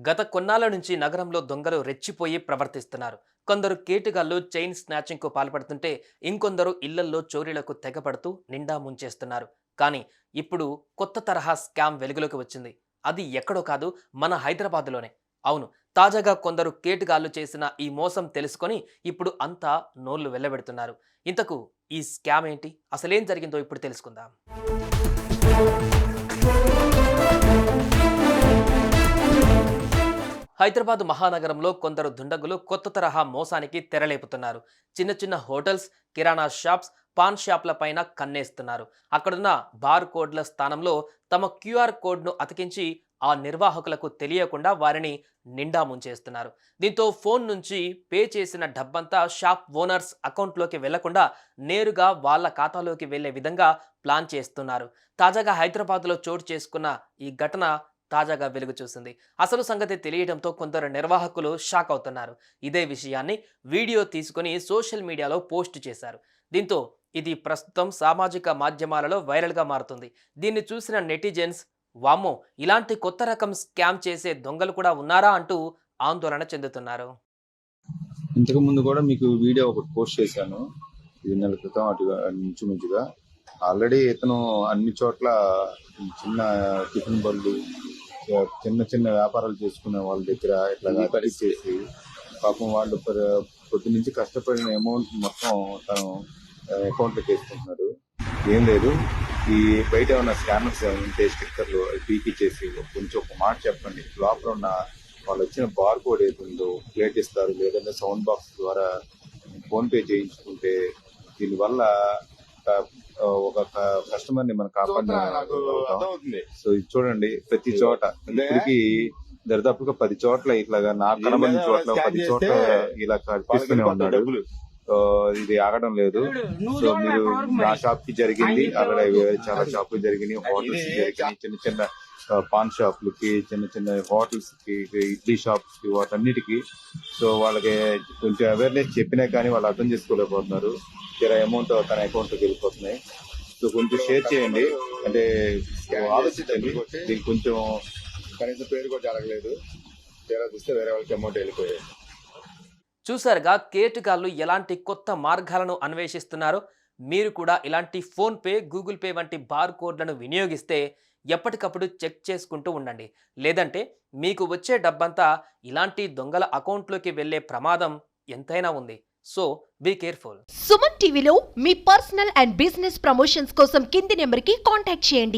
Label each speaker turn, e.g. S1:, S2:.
S1: గత కొన్నాళ్ల నుంచి నగరంలో దొంగలు రెచ్చిపోయి ప్రవర్తిస్తున్నారు. కొందరు కేటుగాళ్లు చైన్ స్నాచింగ్కు పాల్పడుతుంటే ఇంకొందరు ఇళ్లల్లో చోరీలకు తెగపడుతూ నిండా ముంచేస్తున్నారు. కానీ ఇప్పుడు కొత్త తరహా స్కామ్ వెలుగులోకి వచ్చింది. అది ఎక్కడో కాదు, మన హైదరాబాద్లోనే. అవును, తాజాగా కొందరు కేటుగాళ్లు చేసిన ఈ మోసం తెలుసుకొని ఇప్పుడు అంతా నోళ్లు వెళ్లబెడుతున్నారు. ఇంతకు ఈ స్కామ్ ఏంటి, అసలేం జరిగిందో ఇప్పుడు తెలుసుకుందాం. హైదరాబాద్ మహానగరంలో కొందరు దుండగులు కొత్త తరహా మోసానికి తెరలేపుతున్నారు. చిన్న చిన్న హోటల్స్, కిరాణా షాప్స్, పాన్ షాప్ల పైన కన్నేస్తున్నారు. అక్కడున్న బార్ కోడ్ల స్థానంలో తమ క్యూఆర్ కోడ్ను అతికించి ఆ నిర్వాహకులకు తెలియకుండా వారిని నిండా ముంచేస్తున్నారు. దీంతో ఫోన్ నుంచి పే చేసిన డబ్బంతా షాప్ ఓనర్స్ అకౌంట్లోకి వెళ్లకుండా నేరుగా వాళ్ళ ఖాతాలోకి వెళ్లే విధంగా ప్లాన్ చేస్తున్నారు. తాజాగా హైదరాబాద్లో చోటు చేసుకున్న ఈ ఘటన తాజాగా వెలుగు చూసింది. అసలు సంగతి తెలియడంతో కొందరు నిర్వాహకులు షాక్ అవుతున్నారు. ఇదే విషయాన్ని వీడియో తీసుకుని సోషల్ మీడియాలో పోస్ట్ చేశారు. దీంతో ఇది ప్రస్తుతం సామాజిక మాధ్యమాలలో వైరల్గా మారుతుంది. దీన్ని చూసిన నెటిజన్స్, వామ్మో, ఇలాంటి కొత్త రకం స్కామ్ చేసే దొంగలు కూడా ఉన్నారా అంటూ ఆందోళన చెందుతున్నారు.
S2: ఇంతకు ముందు కూడా మీకు వీడియో ఒకటి పోస్ట్ చేశాను, 2 నెలల క్రితం అటుగా ఇంచుమించుగా. ఆల్రెడీ ఇతను అన్ని చోట్ల ఈ చిన్న టిఫిన్ బళ్ళు, చిన్న చిన్న వ్యాపారాలు చేసుకునే వాళ్ళ దగ్గర ఇట్లా చేసి పాపం వాళ్ళు పొద్దు నుంచి కష్టపడిన అమౌంట్ మొత్తం తను అకౌంట్లోకి వేసుకుంటున్నాడు. ఏం లేదు, ఈ బయట ఉన్న స్కానర్స్ ఉంటే స్టిక్కర్లు పీకిచ్చేసి కొంచెం ఒక మాట చెప్పండి, లోపల ఉన్న వాళ్ళు వచ్చిన బార్ కోడ్ ఏదో ప్లేట్ ఇస్తారు, లేదంటే సౌండ్ బాక్స్ ద్వారా ఫోన్ పే చేయించుకుంటే దీనివల్ల ఒక కస్టమర్ ని మనం కాపాడుతుంది. సో ఇది చూడండి, ప్రతి చోట ఇప్పటికి దరిదాపుగా 10 చోట్ల ఇట్లాగా, నాకు కనబడిన చోట్ల 10 చోట్ల ఇలా కనిపిస్తూనే ఉన్నాడు. ఇది ఆగడం లేదు. సో మీరు నా షాప్ కి జరిగింది, అలాగే చాలా షాపులు జరిగినాయి, హోటల్స్ జరిగినాయి, చిన్న చిన్న పాన్ షాపులకి, చిన్న చిన్న హోటల్స్ కి, ఇడ్లీ షాప్స్ కి, వాటన్నిటికీ. సో వాళ్ళకి కొంచెం అవేర్నెస్ చెప్పినా కానీ వాళ్ళు అర్థం చేసుకోలేకపోతున్నారు. తీరా అమౌంట్ తన అకౌంట్ లోకి వెళ్ళిపోతున్నాయి. సో కొంచెం షేర్ చేయండి, అంటే ఆలోచించండి. దీనికి కొంచెం కనీసం పేరు కూడా జరగలేదు, తీరా చూస్తే వేరే వాళ్ళకి అమౌంట్ వెళ్ళిపోయాయి.
S1: చూసారుగా కేటుగాళ్లు ఎలాంటి కొత్త మార్గాలను అన్వేషిస్తున్నారో. మీరు కూడా ఇలాంటి ఫోన్పే, గూగుల్ పే వంటి బార్ కోడ్లను వినియోగిస్తే ఎప్పటికప్పుడు చెక్ చేసుకుంటూ ఉండండి. లేదంటే మీకు వచ్చే డబ్బంతా ఇలాంటి దొంగల అకౌంట్లోకి వెళ్లే ప్రమాదం ఎంతైనా ఉంది. So be careful.
S3: సుమన్ టీవీలో మీ పర్సనల్ అండ్ బిజినెస్ ప్రమోషన్స్ కోసం కింది నెంబర్కి కాంటాక్ట్ చేయండి.